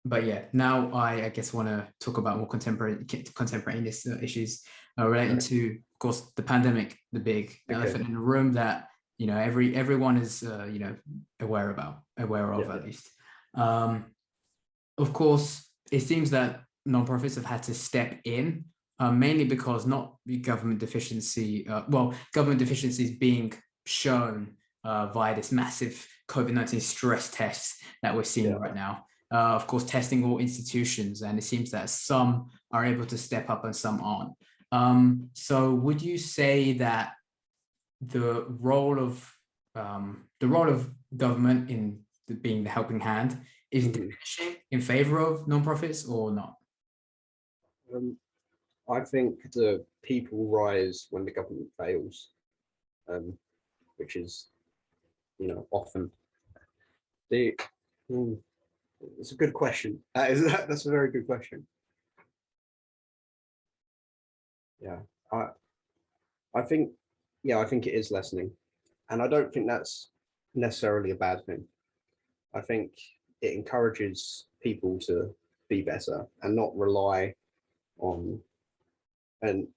but yeah, now I guess want to talk about more contemporaneous issues relating to, of course, the pandemic, the big elephant in the room that everyone is aware of at least. Of course, it seems that nonprofits have had to step in, mainly because not government deficiency, government deficiencies being shown via this massive COVID-19 stress tests that we're seeing right now. Of course, testing all institutions, and it seems that some are able to step up and some aren't. So would you say that the role of government in being the helping hand is diminishing in favor of nonprofits or not? I think the people rise when the government fails, which is, often it's a good question. That's a very good question. Yeah, I think it is lessening, and I don't think that's necessarily a bad thing. I think it encourages people to be better and not rely on an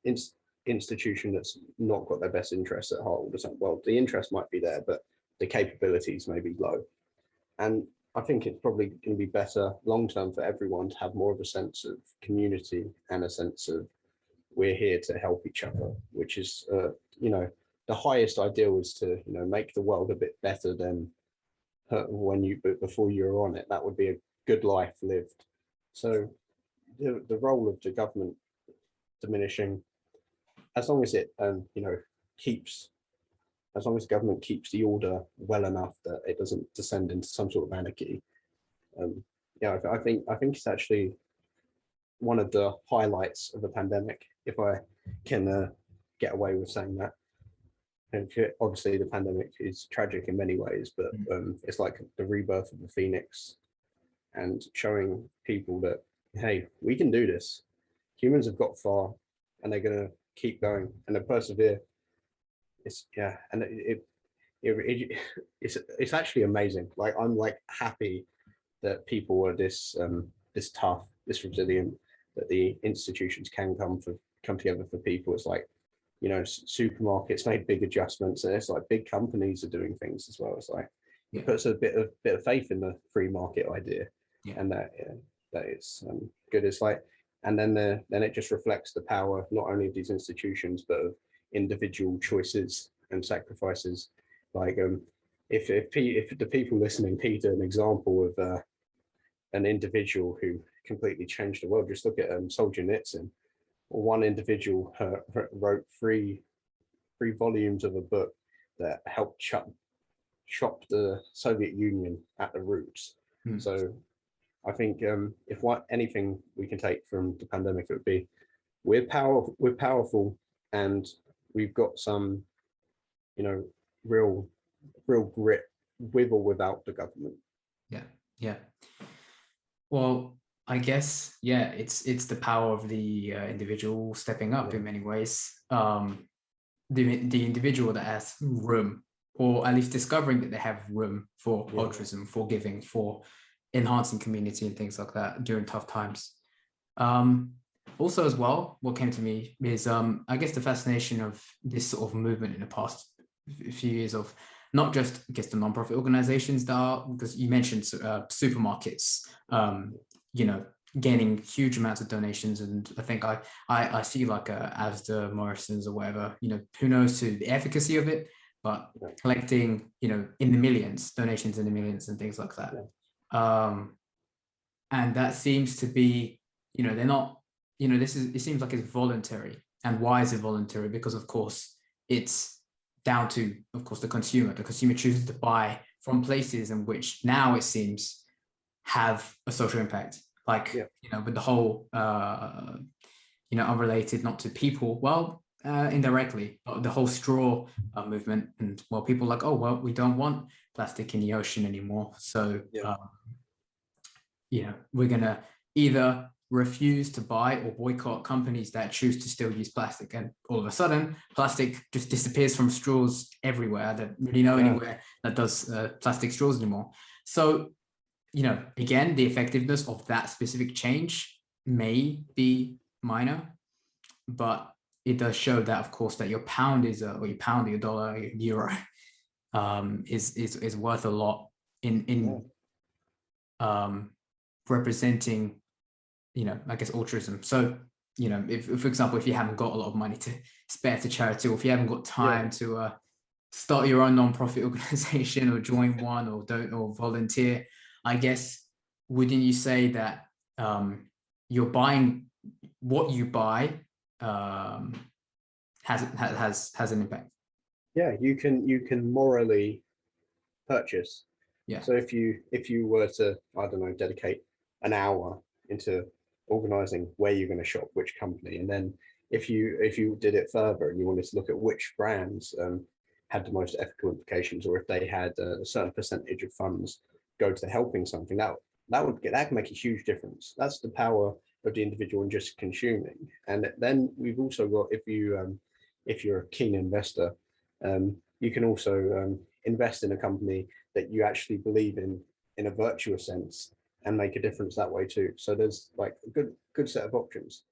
institution that's not got their best interests at heart all the time. Well, the interest might be there, but the capabilities may be low. And I think it's probably going to be better long-term for everyone to have more of a sense of community and a sense of we're here to help each other, which is, the highest ideal is to, make the world a bit better than before you were on it. That would be a good life lived. So the role of the government diminishing, as long as it, as long as the government keeps the order well enough that it doesn't descend into some sort of anarchy. I think it's actually one of the highlights of the pandemic, if I can get away with saying that. And obviously the pandemic is tragic in many ways, but it's like the rebirth of the phoenix and showing people that, hey, we can do this. Humans have got far and they're going to keep going and they persevere. It's actually amazing. Like, I'm like happy that people are this tough, this resilient, that the institutions can come together for people. It's like, supermarkets made big adjustments, and it's like big companies are doing things as well. It's like it puts a bit of faith in the free market idea, and that it's good. It's like, and then it just reflects the power not only of these institutions but of individual choices and sacrifices. Like, if the people listening need an example of an individual who completely changed the world, just look at Solzhenitsyn. One individual wrote three volumes of a book that helped chop the Soviet Union at the roots. So I think if anything we can take from the pandemic, it would be we're powerful, and we've got some, real grit with or without the government. Yeah. Well, I guess, it's the power of the individual stepping up in many ways. The individual that has room, or at least discovering that they have room for altruism, for giving, for enhancing community and things like that during tough times. Also as well, what came to me is, I guess, the fascination of this sort of movement in the past few years of not just, I guess, the nonprofit organizations that are, because you mentioned supermarkets, gaining huge amounts of donations. And I think I see like Asda, Morrison's or whatever, who knows to the efficacy of it, but collecting, in the millions, donations in the millions and things like that. And that seems to be, they're not, it seems like it's voluntary. And why is it voluntary? Because of course it's down to, of course, the consumer. The consumer chooses to buy from places in which now it seems have a social impact, like, with the whole, unrelated, not to people, well, indirectly, but the whole straw movement. And well, people are like, oh, well, we don't want plastic in the ocean anymore. So, we're going to either refuse to buy or boycott companies that choose to still use plastic. And all of a sudden, plastic just disappears from straws everywhere. I don't really know anywhere that does plastic straws anymore. So you know, again, the effectiveness of that specific change may be minor, but it does show that, of course, that your pound is or your pound, your dollar, your euro is worth a lot in representing, you know, I guess altruism. So, you know, if for example, if you haven't got a lot of money to spare to charity, or if you haven't got time to start your own non-profit organization or join one or don't or volunteer, I guess, wouldn't you say that you're buying what you buy has an impact? Yeah, you can morally purchase. Yeah. So if you were to, I don't know, dedicate an hour into organizing where you're going to shop, which company, and then if you did it further and you wanted to look at which brands had the most ethical implications, or if they had a certain percentage of funds go to helping something, that can make a huge difference. That's the power of the individual and just consuming. And then we've also got, if you're a keen investor, you can also invest in a company that you actually believe in a virtuous sense and make a difference that way too. So there's like a good set of options.